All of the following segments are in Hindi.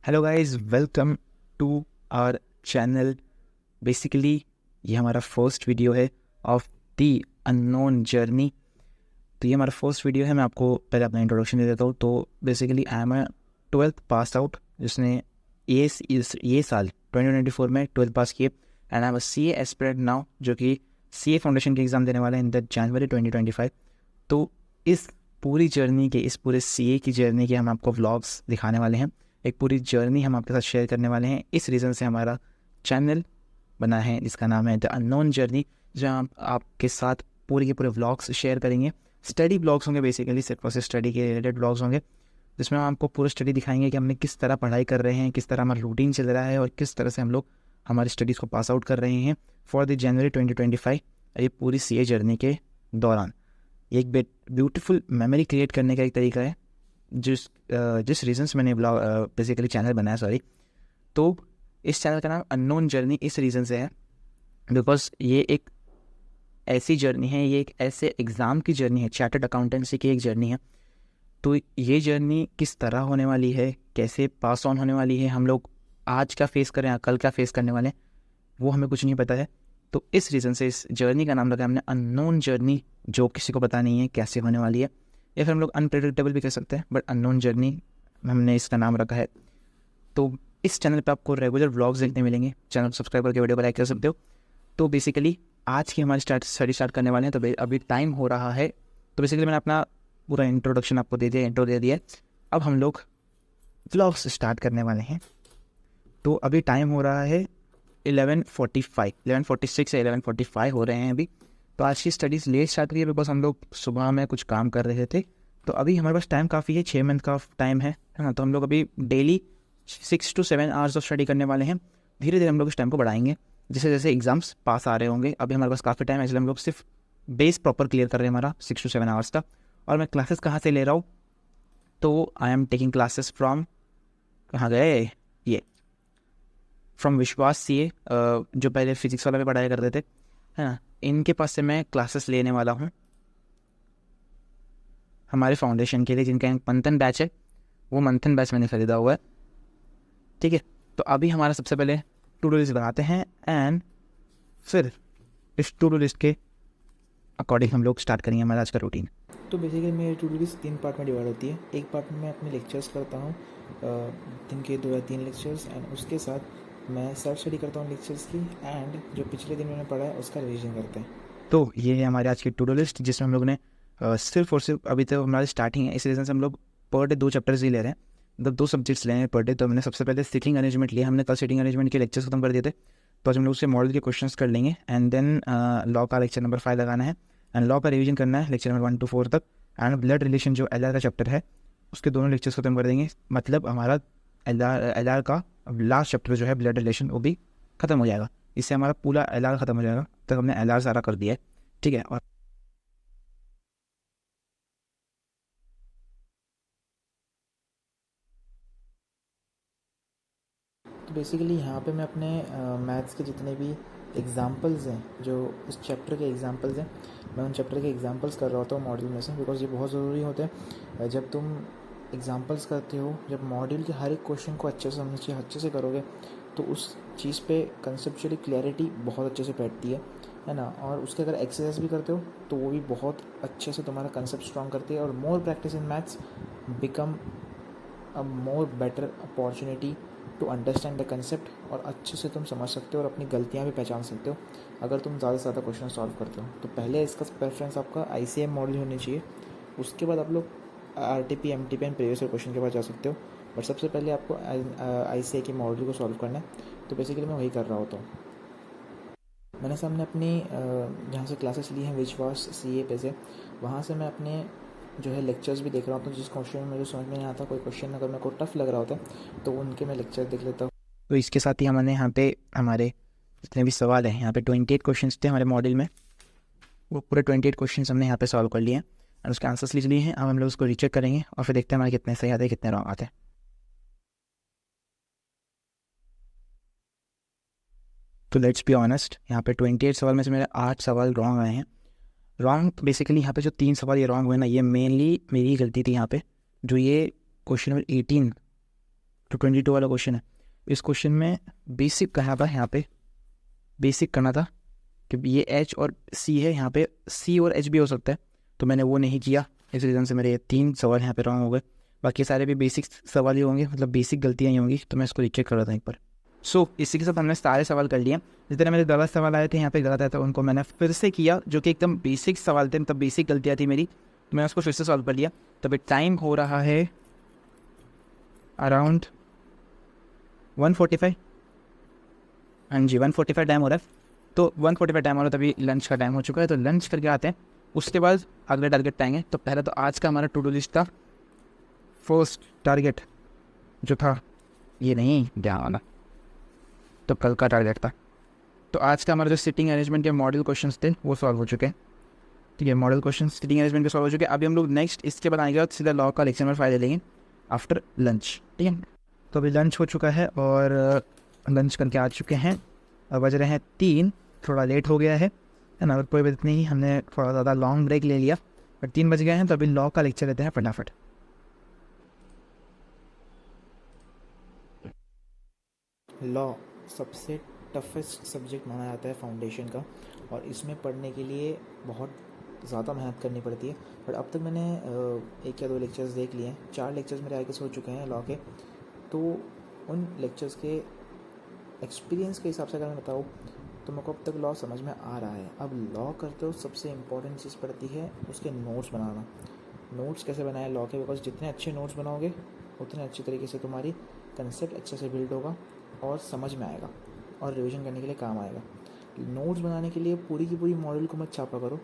Hello guys, welcome to our channel. Basically ये हमारा फर्स्ट वीडियो है ऑफ द अननोन जर्नी। तो ये हमारा फर्स्ट वीडियो है। मैं आपको पहले अपना इंट्रोडक्शन दे देता हूँ। तो basically I am a 12th pass out, जिसने ये साल 2024 में 12th पास किए, and I am a C A aspirant now, जो कि सी ए फाउंडेशन के एग्ज़ाम देने वाले हैं इन द जनवरी 2025। तो इस पूरी जर्नी के, इस पूरे सी ए की जर्नी के हम आपको व्लॉग्स दिखाने वाले हैं। एक पूरी जर्नी हम आपके साथ शेयर करने वाले हैं। इस रीज़न से हमारा चैनल बना है, जिसका नाम है द अननोन जर्नी, जहाँ हम आपके साथ पूरे के पूरे व्लॉग्स शेयर करेंगे। स्टडी ब्लॉग्स होंगे, बेसिकली सिर्फ और सिर्फ स्टडी के रिलेटेड ब्लॉग्स होंगे, जिसमें हम आपको पूरा स्टडी दिखाएंगे कि हमने किस तरह पढ़ाई कर रहे हैं, किस तरह हमारा रूटीन चल रहा है और किस तरह से हम लोग हमारी स्टडीज़ को पास आउट कर रहे हैं फॉर द जनवरी 2025। ये पूरी सी ए जर्नी के दौरान ये एक ब्यूटीफुल मेमोरी क्रिएट करने का एक तरीका है, जिस रीज़न से मैंने ब्लॉग बेसिकली चैनल बनाया। सॉरी, तो इस चैनल का नाम अननोन जर्नी इस रीज़न से है बिकॉज ये एक ऐसी जर्नी है, ये एक ऐसे एग्ज़ाम की जर्नी है, चार्टर्ड अकाउंटेंसी की एक जर्नी है। तो ये जर्नी किस तरह होने वाली है, कैसे पास ऑन होने वाली है, हम लोग आज क्या फेस करें, कल क्या फेस करने वाले हैं, वो हमें कुछ नहीं पता है। तो इस रीज़न से इस जर्नी का नाम रखा है हमने अननोन जर्नी, जो किसी को पता नहीं है कैसे होने वाली है, या फिर हम लोग अनप्रेडिक्टेबल भी कह सकते हैं, बट अननोन जर्नी हमने इसका नाम रखा है। तो इस चैनल पे आपको रेगुलर व्लॉग्स देखने मिलेंगे। चैनल को सब्सक्राइब करके वीडियो को लाइक कर सकते हो। तो बेसिकली आज की हमारी स्टडी स्टार्ट करने वाले हैं। तो अभी टाइम हो रहा है। तो बेसिकली मैंने अपना पूरा इंट्रोडक्शन आपको दे दिया, इंट्रो दे दिया। अब हम लोग व्लॉग्स स्टार्ट करने वाले हैं। तो अभी टाइम हो रहा है 11:46 या 11:45 हो रहे हैं अभी। तो आज की स्टडीज़ लेट स्टार्ट करी है बिकॉज हम लोग सुबह में कुछ काम कर रहे थे। तो अभी हमारे पास टाइम काफ़ी है, 6 मंथ का टाइम है ना। तो हम लोग अभी daily 6 to 7 hours of study करने वाले हैं। धीरे धीरे हम लोग इस टाइम को बढ़ाएंगे जैसे जैसे एग्जाम्स पास आ रहे होंगे। अभी हमारे पास काफ़ी टाइम है, इसलिए हम लोग सिर्फ बेस प्रॉपर क्लियर कर रहे हैं हमारा 6 to 7 आवर्स का। और मैं क्लासेस कहाँ से ले रहा हूँ, तो I am taking classes from, कहाँ गए ये, फ्रॉम विश्वास सी ए, जो पहले फिजिक्स वाला में पढ़ाया करते थे, है ना। इनके पास से मैं क्लासेस लेने वाला हूँ हमारे फाउंडेशन के लिए, जिनका एक मंथन बैच है। वो मंथन बैच मैंने ख़रीदा हुआ है, ठीक है। तो अभी हमारा सबसे पहले टू डू लिस्ट बनाते हैं, एंड फिर इस टू डू लिस्ट के अकॉर्डिंग हम लोग स्टार्ट करेंगे हमारा आज का रूटीन। तो बेसिकली मेरी टू डू लिस्ट 3 पार्ट में डिवाइड होती है। एक पार्ट में मैं अपने लेक्चर्स करता हूँ, दिन के 2 या 3 लेक्चर्स, एंड उसके साथ मैं सेल्फ स्टडी करता हूँ लेक्चर्स की, एंड जो पिछले दिन मैंने पढ़ा है उसका रिवीजन करते हैं। तो ये है हमारे आज की टू डू लिस्ट, जिसमें हम लोग ने सिर्फ और सिर्फ, अभी तो हमारी स्टार्टिंग है, इस रीज़न से हम लोग पर डे 2 चैप्टर्स ही ले रहे हैं, मतलब 2 सब्जेक्ट्स ले रहे हैं पर डे। तो हमने सबसे पहले सीटिंग अरेंजमेंट लिया, हमने कल सीटिंग अरेंजमेंट के लेक्चर्स खत्म कर दिए थे। तो आज हम लोग उससे मॉडल के क्वेश्चंस कर लेंगे, एंड देन लॉ का लेक्चर नंबर 5 लगाना है, एंड लॉ का रिवीजन करना है लेक्चर नंबर 1 to 4 तक। एंड ब्लड रिलेशन जो एल आर का चैप्टर है, उसके दोनों लेक्चर्स खत्म कर देंगे। मतलब हमारा एल आर का लास्ट चैप्टर जो है ब्लड रिलेशन, वो भी खत्म हो जाएगा। इससे हमारा पूरा एल आर खत्म हो जाएगा। तक हमने एल आर सारा कर दिया है, ठीक है। और तो बेसिकली यहाँ पे मैं अपने मैथ्स के जितने भी एग्जाम्पल्स हैं, जो उस चैप्टर के एग्जाम्पल्स हैं, मैं उन चैप्टर के एग्जाम्पल्स कर रहा होता हूँ मॉड्यूल में से, बिकॉज ये बहुत ज़रूरी होते हैं। जब तुम एग्जाम्पल्स करते हो, जब मॉड्यूल के हर एक क्वेश्चन को अच्छे से समझिए, अच्छे से करोगे, तो उस चीज़ पे कंसेप्चुअली क्लैरिटी बहुत अच्छे से बैठती है ना। और उसके अगर एक्सरसाइज भी करते हो तो वो भी बहुत अच्छे से तुम्हारा कंसेप्ट स्ट्रॉन्ग करती है। और more practice in maths become a more better opportunity to understand the concept, और अच्छे से तुम समझ सकते हो और अपनी गलतियाँ भी पहचान सकते हो अगर तुम ज़्यादा से ज़्यादा क्वेश्चन सॉल्व करते हो। तो पहले इसका प्रेफरेंस आपका ICM मॉडल होनी चाहिए। उसके बाद आप लोग RTP, MTP and previous year question के पास जा सकते हो, बट सबसे पहले आपको ICA के मॉडल को सॉल्व करना है। तो बेसिकली मैं वही कर रहा होता हूँ। मैंने सामने अपनी जहाँ से क्लासेस ली हैं, विश्वास CA पे से, वहाँ से मैं अपने जो है लेक्चर्स भी देख रहा होता हूँ। जिस क्वेश्चन में मुझे समझ में नहीं आता, कोई क्वेश्चन अगर मेरे को टफ लग रहा होता है, तो उनके मैं लेक्चर देख लेता हूँ। तो इसके साथ ही हमने यहाँ पे हमारे जितने भी सवाल हैं, यहाँ पे 28 क्वेश्चंस थे हमारे मॉडल में, वो पूरे 28 क्वेश्चंस हमने यहाँ पे सॉल्व कर लिए हैं और उसके आंसर्स लिख लिए हैं। अब हम लोग उसको रीचेक करेंगे और फिर देखते हैं हमारे कितने सही आते हैं, कितने रॉन्ग आते हैं। तो लेट्स बी ऑनेस्ट, यहाँ पे 28 सवाल में से मेरे 8 सवाल रॉन्ग आए हैं। रॉन्ग बेसिकली यहाँ पे जो 3 सवाल ये रॉन्ग हुए ना, ये मेनली मेरी गलती थी यहाँ पे। जो ये क्वेश्चन नंबर 18 तो 22 वाला क्वेश्चन है। इस क्वेश्चन में बेसिक कहा था, यहाँ पे बेसिक करना था कि ये एच और सी है, यहाँ पे सी और एच भी हो सकता है, तो मैंने वो नहीं किया। इस रीज़न से मेरे ये 3 सवाल यहाँ पे रॉन्ग हो गए। बाकी सारे भी बेसिक सवाल ही होंगे, मतलब बेसिक गलतियाँ ही होंगी, तो मैं इसको रीचेक कर रहा था एक बार। सो इसी के साथ हमने सारे सवाल कर लिए। जिस तरह मेरे गलत सवाल आए थे यहाँ पे गलत आए थे, उनको मैंने फिर से किया, जो कि एकदम बेसिक सवाल थे, मतलब बेसिक गलतियाँ थी मेरी, तो मैंने उसको फिर से सॉल्व कर लिया। तो अभी टाइम हो रहा है अराउंड 1:45। हाँ जी, 1:45 टाइम हो रहा है। तो 1:45 टाइम हो रहा है, तभी लंच का टाइम हो चुका है, तो लंच करके आते हैं, उसके बाद अगले टारगेट आएंगे। तो पहले तो आज का हमारा टू डू लिस्ट था, फर्स्ट टारगेट जो था, ये नहीं ध्यान वाला, तो कल का टारगेट था। तो आज का हमारा जो सिटिंग अरेंजमेंट के मॉडल क्वेश्चंस थे वो सॉल्व हो चुके हैं। ठीक है, मॉडल क्वेश्चन सिटिंग अरेंजमेंट के सॉल्व हो चुके हैं। अभी हम लोग नेक्स्ट इसके बाद आएंगे सीधा लॉ का लेक्चर नंबर 5 ले लेंगे आफ्टर लंच। ठीक है, तो अभी लंच हो चुका है और लंच करके आ चुके हैं। अब बज रहे हैं 3, थोड़ा लेट हो गया है ना, कोई बात नहीं, हमने थोड़ा ज़्यादा लॉन्ग ब्रेक ले लिया, बट 3 बज गए हैं। तो अभी लॉ का लेक्चर लेते हैं फटाफट। लॉ सबसे टफेस्ट सब्जेक्ट माना जाता है फाउंडेशन का, और इसमें पढ़ने के लिए बहुत ज़्यादा मेहनत करनी पड़ती है। बट अब तक मैंने 1 या 2 लेक्चर्स देख लिए हैं, 4 लेक्चर्स मेरे आगे हो चुके हैं लॉ के। तो उन लेक्चर्स के एक्सपीरियंस के हिसाब से अगर मैं बताऊँ तो मेरे को अब तक लॉ समझ में आ रहा है। अब लॉ करते हो सबसे इम्पॉर्टेंट चीज़ पड़ती है उसके नोट्स बनाना। नोट्स कैसे बनाए लॉ के, बिकॉज जितने अच्छे नोट्स बनाओगे उतने अच्छे तरीके से तुम्हारी कंसेप्ट अच्छे से बिल्ड होगा और समझ में आएगा और रिवीजन करने के लिए काम आएगा। नोट्स बनाने के लिए पूरी की पूरी मॉडल को मत छापा करो।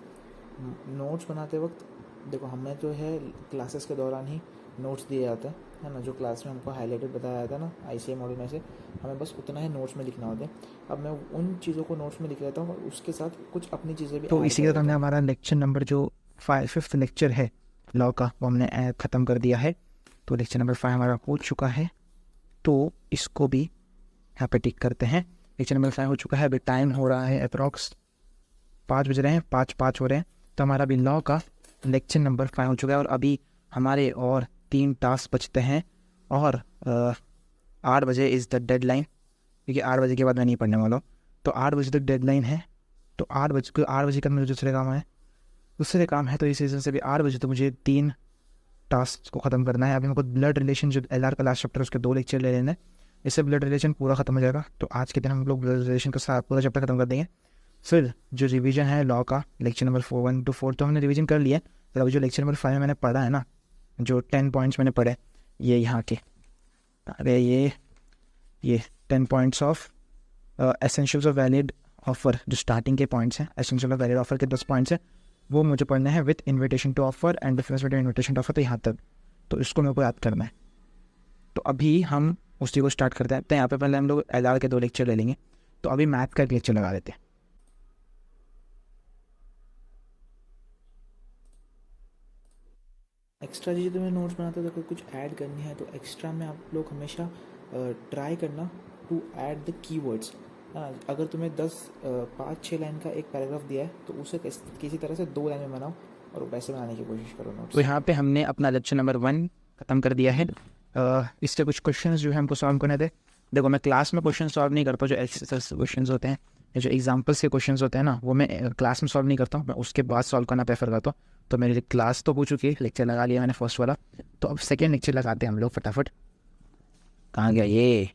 नोट्स बनाते वक्त देखो, हमें जो है क्लासेस के दौरान ही नोट्स दिए जाते हैं, है ना, जो क्लास में हमको हाईलाइटेड बताया जाता है ना ICA मॉडल में से, हमें बस उतना ही नोट्स में लिखना होता है। अब मैं उन चीज़ों को नोट्स में लिख लेता हूँ और उसके साथ कुछ अपनी चीज़ें भी तो ऐड इसी कर के साथ देता हमने हूँ। हमारा लेक्चर नंबर जो 5th लेक्चर है लॉ का, वो हमने ख़त्म कर दिया है। तो लेक्चर नंबर 5 हमारा हो चुका है, तो इसको भी यहाँ पे टिक करते हैं। लेक्चर नंबर 5 हो चुका है। अभी टाइम हो रहा है अप्रॉक्स 5 बज रहे हैं, 5:05 हो रहे हैं। तो हमारा अभी लॉ का लेक्चर नंबर 5 हो चुका है और अभी हमारे और 3 टास्क बचते हैं और 8 बजे इज़ द डेडलाइन, क्योंकि 8 बजे के बाद मैं नहीं पढ़ने वाला हूँ। तो 8 बजे तक डेडलाइन है, तो 8 बजे का मुझे दूसरे काम है, तो इस सीज़न से भी 8 बजे तो मुझे 3 टास्क को ख़त्म करना है। अभी मेरे को ब्लड रिलेशन जो LR का लास्ट चैप्टर उसके 2 लेक्चर ले लेना है, इससे ब्लड रिलेशन पूरा ख़त्म हो जाएगा। तो आज के दिन हम लोग ब्लड रिलेशन का पूरा चैप्टर ख़त्म कर देंगे। फिर जो रिवीजन है लॉ का लेक्चर नंबर 1 to 4 तो हमने रिवीजन कर लिया है। फिर अभी जो लेक्चर नंबर 5 में मैंने पढ़ा है ना, जो 10 पॉइंट्स मैंने पढ़े, ये यहाँ के, अरे ये 10 points of essentials of valid offer, जो स्टार्टिंग के पॉइंट्स हैं, एसेंशियल ऑफ वैलिड ऑफर के 10 पॉइंट्स हैं, वो मुझे पढ़ना है with invitation to offer and difference between invitation to offer, तो यहाँ तक, तो इसको मेरे को याद करना है। तो अभी हम उसी को स्टार्ट करते हैं। तो यहाँ पे पहले हम लोग LR के 2 लेक्चर ले लेंगे। तो अभी मैथ का एक लेक्चर लगा देते हैं। एक्स्ट्रा चीज़ें तुम्हें नोट्स बनाते हो, अगर कुछ ऐड करनी है तो एक्स्ट्रा में आप लोग हमेशा ट्राई करना टू ऐड द कीवर्ड्स। अगर तुम्हें 5-6 लाइन का एक पैराग्राफ दिया है तो उसे किसी तरह से 2 लाइन में बनाओ और वैसे बनाने की कोशिश करो नोट्स। तो यहाँ पे हमने अपना लेक्चर नंबर 1 ख़त्म कर दिया है। इससे कुछ क्वेश्चंस जो है हमको सॉल्व करने थे। देखो, मैं क्लास में क्वेश्चन सॉल्व नहीं करता, जो एक्सरसाइज क्वेश्चंस होते हैं या जो एग्जांपल्स के क्वेश्चंस होते हैं ना, वो मैं क्लास में सॉल्व नहीं करता हूँ, मैं उसके बाद सॉल्व करना प्रेफर करता हूँ। तो मेरी क्लास तो हो चुकी है, लेक्चर लगा लिया मैंने फर्स्ट वाला, तो अब सेकेंड लेक्चर लगाते हैं हम लोग फटाफट। कहाँ गया ये?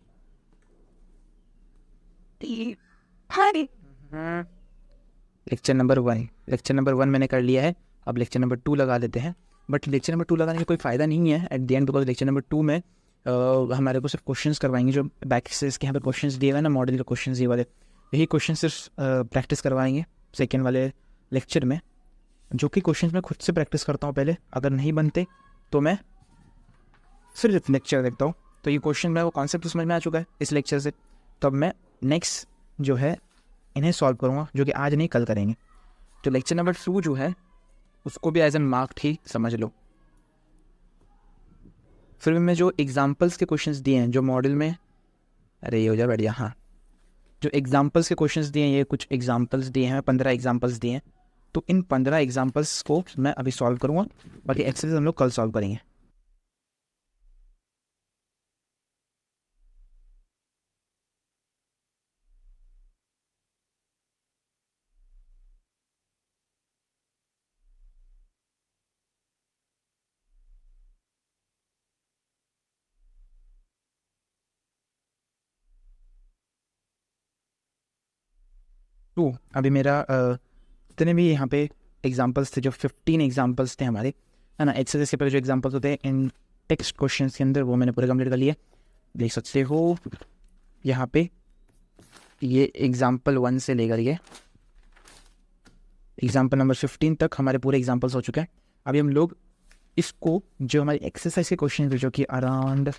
लेक्चर नंबर 1 मैंने कर लिया है। अब लेक्चर नंबर 2 लगा देते हैं। बट लेक्चर नंबर 2 लगाने का कोई फ़ायदा नहीं है at the end, because lecture number 2 में हमारे को सिर्फ क्वेश्चंस करवाएंगे, जो बैक से इसके यहाँ पर क्वेश्चंस दिए हुए हैं ना, मॉडल के क्वेश्चंस ये वाले, यही क्वेश्चन सिर्फ प्रैक्टिस करवाएंगे सेकेंड वाले लेक्चर में, जो कि क्वेश्चंस मैं खुद से प्रैक्टिस करता हूँ पहले। अगर नहीं बनते तो मैं फिर लेक्चर देखता हूँ। तो ये क्वेश्चन मेरा वो कॉन्सेप्ट समझ में आ चुका है इस लेक्चर से, तो अब मैं नेक्स्ट जो है इन्हें सॉल्व करूँगा, जो कि आज नहीं कल करेंगे। तो लेक्चर नंबर 2 जो है उसको भी एज एन मार्क्ड ही समझ लो। फिर में जो एग्जाम्पल्स के क्वेश्चंस दिए हैं जो मॉडल में, अरे ये हो जाए बढ़िया, हाँ, जो एग्जाम्पल्स के क्वेश्चंस दिए हैं, ये कुछ एग्जाम्पल्स दिए हैं, 15 एग्जाम्पल्स दिए हैं। तो इन 15 एग्जाम्पल्स को मैं अभी सॉल्व करूँगा, बाकी एक्सरसाइज हम लोग कल सॉल्व करेंगे। टू अभी मेरा जितने भी यहाँ पे एग्जांपल्स थे, जो 15 एग्जांपल्स थे हमारे, है ना, एक्सरसाइज के पहले जो एग्जांपल्स होते हैं इन टेक्स्ट क्वेश्चंस के अंदर, वो मैंने पूरे कंप्लीट कर लिए। देख सकते हो यहाँ पे ये एग्जाम्पल 1 से लेकर ये एग्जाम्पल नंबर 15 तक हमारे पूरे एग्जाम्पल्स हो चुके हैं। अभी हम लोग इसको, जो हमारी एक्सरसाइज के क्वेश्चन है, जो कि अराउंड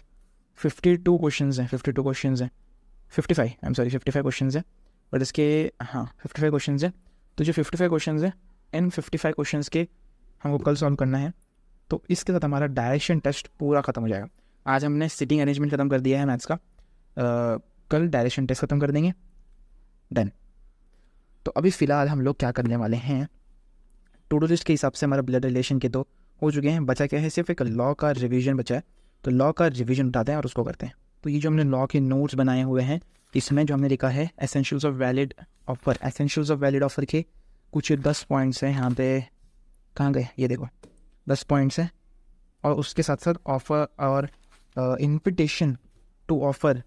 52 क्वेश्चंस हैं, 52 क्वेश्चंस हैं, 55 आई एम सॉरी 55 क्वेश्चंस हैं, बट इसके, हाँ 55 क्वेश्चंस हैं। तो जो 55 क्वेश्चंस हैं, इन 55 क्वेश्चंस के हमको कल सॉल्व करना है। तो इसके साथ हमारा डायरेक्शन टेस्ट पूरा ख़त्म हो जाएगा। आज हमने सिटिंग अरेंजमेंट ख़त्म कर दिया है मैथ्स का, कल डायरेक्शन टेस्ट ख़त्म कर देंगे, डन। तो अभी फ़िलहाल हम लोग क्या करने वाले हैं, टू डू लिस्ट के हिसाब से हमारा ब्लड रिलेशन के तो हो चुके हैं, बचा क्या है, सिर्फ एक लॉ का रिवीजन बचा है। तो लॉ का रिवीजन उठाते हैं और उसको करते हैं। तो ये जो हमने लॉ के नोट्स बनाए हुए हैं, इसमें जो हमने लिखा है essentials of valid offer, essentials of valid offer के कुछ 10 पॉइंट्स हैं यहाँ पे, कहाँ गए, ये देखो 10 पॉइंट्स हैं। और उसके साथ साथ ऑफर और इन्विटेशन टू ऑफर,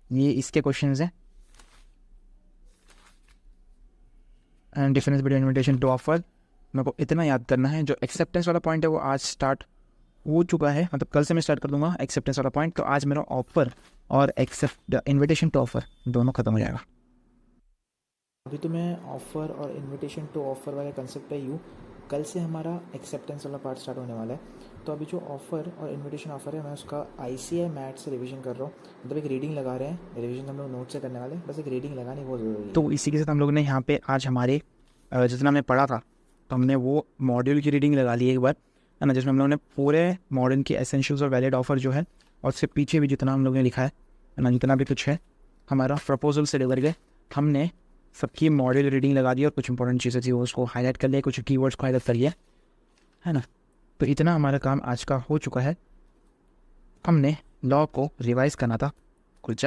ये इसके क्वेश्चंस हैं। And difference between invitation to offer, मेरे को इतना याद करना है। जो एक्सेप्टेंस वाला पॉइंट है वो आज स्टार्ट हो चुका है, मतलब कल से मैं स्टार्ट कर दूंगा एक्सेप्टेंस वाला पॉइंट। तो आज मेरा ऑफर और एक्सेप्ट इन्विटेशन टू ऑफर दोनों खत्म हो जाएगा। अभी तो मैं ऑफ़र और इनविटेशन टू ऑफ़र वाले कंसेप्ट पे यूँ, कल से हमारा एक्सेप्टेंस वाला पार्ट स्टार्ट होने वाला है। तो अभी जो ऑफ़र और इनविटेशन ऑफ़र है, मैं उसका ICI मैथ्स से रिवीजन कर रहा हूँ। मतलब एक रीडिंग लगा रहे हैं, रिवीजन हम लोग नोट से करने वाले हैं, बस एक रीडिंग लगानी बहुत ज़रूरी है। तो इसी के साथ हम लोग ने यहाँ पे आज हमारे जितना हमने पढ़ा था, तो हमने वो मॉड्यूल की रीडिंग लगा ली एक बार, है ना, जिसमें हम लोगों ने पूरे मॉडर्न की एसेंशियल्स और वैलिड ऑफर जो है, और उससे पीछे भी जितना हम लोगों ने लिखा है ना, जितना भी कुछ है हमारा प्रपोजल से लेकर के, हमने सबकी मॉड्यूल रीडिंग लगा दी और कुछ इंपॉर्टेंट चीज़ें थी वो उसको हाईलाइट कर लिया, कुछ कीवर्ड्स को हाईलाइट कर लिया, है ना। तो इतना हमारा काम आज का हो चुका है। हमने लॉ को रिवाइज करना था कुछ,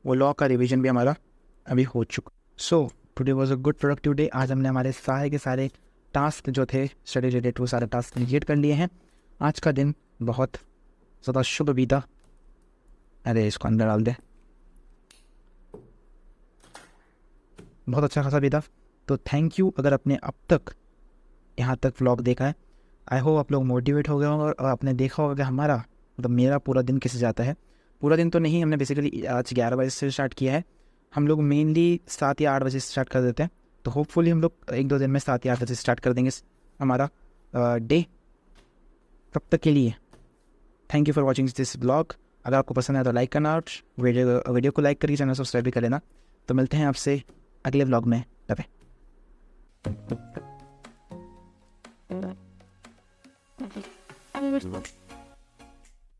वो लॉ का रिवीजन भी हमारा अभी हो चुका। So today was a good productive day. आज हमने हमारे सारे के सारे टास्क जो थे स्टडी रिलेटेड, वो सारे टास्क कंप्लीट कर लिए हैं। आज का दिन बहुत ज़्यादा शुभ बीता। अरे इसको अंदर डाल दे, बहुत अच्छा खासा बीता। तो थैंक यू अगर आपने अब तक यहाँ तक व्लॉग देखा है। आई होप आप लोग मोटिवेट हो गए होंगे और आपने देखा होगा कि हमारा, मतलब मेरा पूरा दिन कैसे जाता है। पूरा दिन तो नहीं, हमने बेसिकली आज 11 बजे से स्टार्ट किया है। हम लोग मेनली 7 या 8 बजे से स्टार्ट कर देते हैं। तो होपफुली हम लोग 1-2 दिन में 7 या 8 बजे स्टार्ट कर देंगे हमारा डे। तब तक के लिए thank you for watching this blog. अगर आपको पसंद है तो लाइक करना, और वीडियो को लाइक करके चैनल सब्सक्राइब भी कर लेना। तो मिलते हैं आपसे अगले ब्लॉग में, बाय।